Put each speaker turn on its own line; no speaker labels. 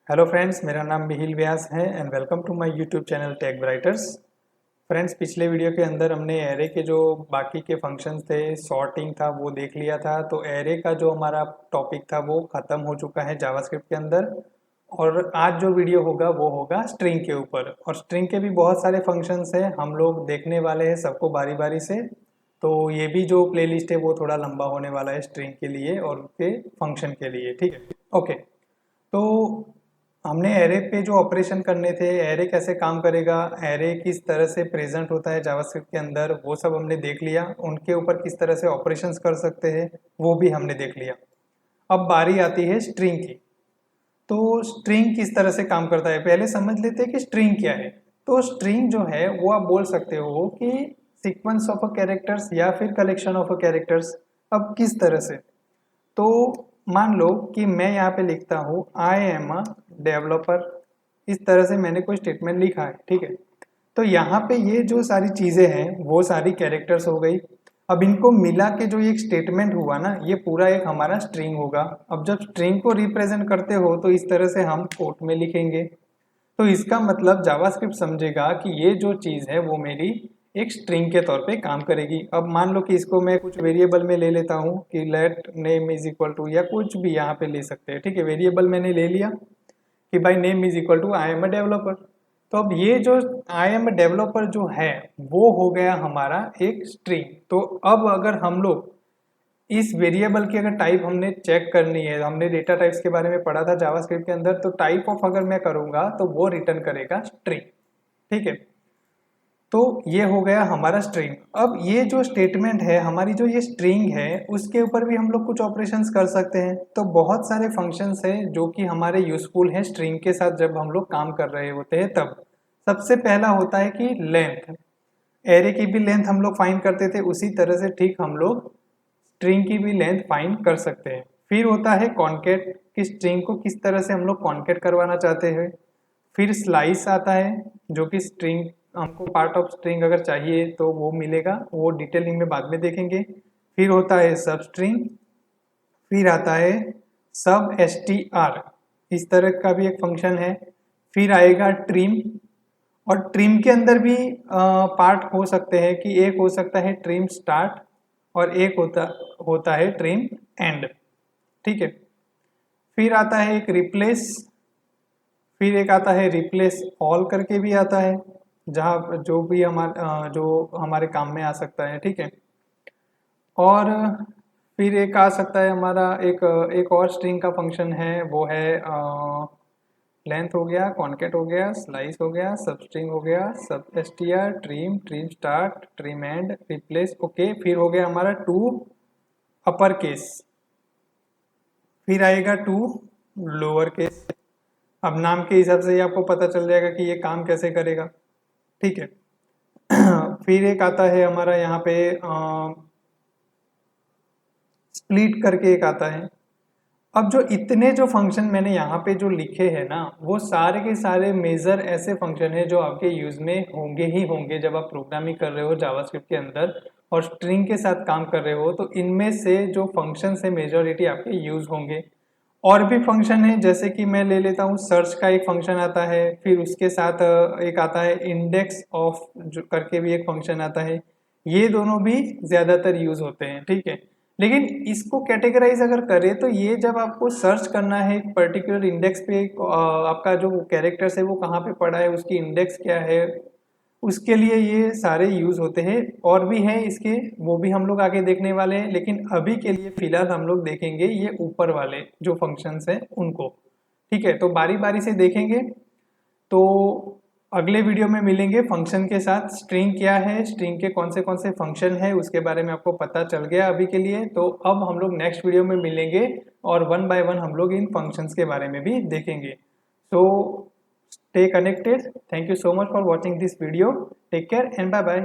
Hello friends, मेरा नाम मिहिल व्यास है and welcome to my YouTube channel Tech Brighters. Friends, पिछले वीडियो के अंदर हमने एरे के जो बाकी के फंक्शंस थे, सॉर्टिंग था, वो देख लिया था। तो एरे का जो हमारा टॉपिक था वो ख़त्म हो चुका है जावास्क्रिप्ट के अंदर। और आज जो वीडियो होगा वो होगा स्ट्रिंग के ऊपर। और स्ट्रिंग के भी बहुत सारे फंक्शंस हैं, हम लोग देखने वाले हैं सबको बारी बारी से। तो ये भी जो प्लेलिस्ट है वो थोड़ा लंबा होने वाला है स्ट्रिंग के लिए और उसके फंक्शन के लिए, ठीक है। ओके, तो हमने एरे पे जो ऑपरेशन करने थे, एरे कैसे काम करेगा, एरे किस तरह से प्रेजेंट होता है जावास्क्रिप्ट के अंदर, वो सब हमने देख लिया। उनके ऊपर किस तरह से ऑपरेशंस कर सकते हैं वो भी हमने देख लिया। अब बारी आती है स्ट्रिंग की। तो स्ट्रिंग किस तरह से काम करता है पहले समझ लेते हैं कि स्ट्रिंग क्या है। तो स्ट्रिंग जो है वो आप बोल सकते हो कि सीक्वेंस ऑफ अ कैरेक्टर्स या फिर कलेक्शन ऑफ अ कैरेक्टर्स। अब किस तरह से, तो मान लो कि मैं यहाँ पे लिखता हूँ आई एम अ डेवलपर। इस तरह से मैंने कोई स्टेटमेंट लिखा है, ठीक है। तो यहाँ पे ये जो सारी चीज़ें हैं वो सारी कैरेक्टर्स हो गई। अब इनको मिला के जो एक स्टेटमेंट हुआ ना, ये पूरा एक हमारा स्ट्रिंग होगा। अब जब स्ट्रिंग को रिप्रेजेंट करते हो तो इस तरह से हम कोट में लिखेंगे। तो इसका मतलब जावास्क्रिप्ट समझेगा कि ये जो चीज़ है वो मेरी एक स्ट्रिंग के तौर पे काम करेगी। अब मान लो कि इसको मैं कुछ वेरिएबल में ले लेता हूँ कि let name is equal to, या कुछ भी यहाँ पे ले सकते हैं, ठीक है। वेरिएबल मैंने ले लिया कि भाई name is equal to I am a developer. तो अब ये जो आई एम अ डेवलपर जो है वो हो गया हमारा एक स्ट्रिंग। तो अब अगर हम लोग इस वेरिएबल की अगर टाइप हमने चेक करनी है, हमने डेटा टाइप्स के बारे में पढ़ा था जावास्क्रिप्ट के अंदर, तो टाइप ऑफ अगर मैं करूंगा तो वो रिटर्न करेगा स्ट्रिंग, ठीक है। तो ये हो गया हमारा स्ट्रिंग। अब ये जो स्टेटमेंट है, हमारी जो ये स्ट्रिंग है, उसके ऊपर भी हम लोग कुछ ऑपरेशंस कर सकते हैं। तो बहुत सारे फंक्शंस हैं जो कि हमारे यूजफुल हैं स्ट्रिंग के साथ जब हम लोग काम कर रहे होते हैं तब। सबसे पहला होता है कि लेंथ। एरे की भी लेंथ हम लोग फाइंड करते थे, उसी तरह से ठीक हम लोग स्ट्रिंग की भी लेंथ फाइंड कर सकते हैं। फिर होता है कॉन्केट, कि स्ट्रिंग को किस तरह से हम लोग कॉन्केट करवाना चाहते हैं। फिर स्लाइस आता है, जो कि स्ट्रिंग हमको पार्ट ऑफ स्ट्रिंग अगर चाहिए तो वो मिलेगा, वो डिटेलिंग में बाद में देखेंगे। फिर होता है सब स्ट्रिंग। फिर आता है सब str, इस तरह का भी एक फंक्शन है। फिर आएगा ट्रिम। और ट्रिम के अंदर भी पार्ट हो सकते हैं कि एक हो सकता है ट्रिम स्टार्ट और एक होता होता है ट्रिम एंड, ठीक है। फिर आता है एक रिप्लेस। फिर एक आता है रिप्लेस ऑल करके भी आता है, जहाँ जो हमारे काम में आ सकता है, ठीक है। और फिर एक आ सकता है हमारा एक और स्ट्रिंग का फंक्शन है, वो है लेंथ हो गया, कॉन्केट हो गया, स्लाइस हो गया, सब स्ट्रिंग हो गया, सब STR, trim, trim start, trim and, replace. Okay, फिर हो गया हमारा टू अपर केस। फिर आएगा टू लोअर केस। अब नाम के हिसाब से ही आपको पता चल जाएगा कि ये काम कैसे करेगा, ठीक है। फिर एक आता है हमारा यहाँ पे स्प्लिट करके एक आता है। अब जो इतने जो फंक्शन मैंने यहाँ पे जो लिखे हैं ना, वो सारे के सारे मेजर ऐसे फंक्शन है जो आपके यूज में होंगे ही होंगे जब आप प्रोग्रामिंग कर रहे हो जावास्क्रिप्ट के अंदर और स्ट्रिंग के साथ काम कर रहे हो। तो इनमें से जो फंक्शन है मेजोरिटी आपके यूज होंगे। और भी फंक्शन है, जैसे कि मैं ले लेता हूँ सर्च का एक फंक्शन आता है। फिर उसके साथ एक आता है इंडेक्स ऑफ जो करके भी एक फंक्शन आता है। ये दोनों भी ज्यादातर यूज होते हैं, ठीक है। लेकिन इसको कैटेगराइज अगर करें तो ये जब आपको सर्च करना है एक पर्टिकुलर इंडेक्स पे, आपका जो कैरेक्टर्स है वो कहाँ पे पड़ा है, उसकी इंडेक्स क्या है, उसके लिए ये सारे यूज होते हैं। और भी हैं इसके, वो भी हम लोग आगे देखने वाले हैं, लेकिन अभी के लिए फिलहाल हम लोग देखेंगे ये ऊपर वाले जो फंक्शंस हैं उनको, ठीक है। तो बारी बारी से देखेंगे। तो अगले वीडियो में मिलेंगे फंक्शन के साथ। स्ट्रिंग क्या है, स्ट्रिंग के कौन से फंक्शन है, उसके बारे में आपको पता चल गया अभी के लिए। तो अब हम लोग नेक्स्ट वीडियो में मिलेंगे और वन बाय वन हम लोग इन फंक्शंस के बारे में भी देखेंगे। सो stay connected. Thank you so much for watching this video. Take care and bye bye.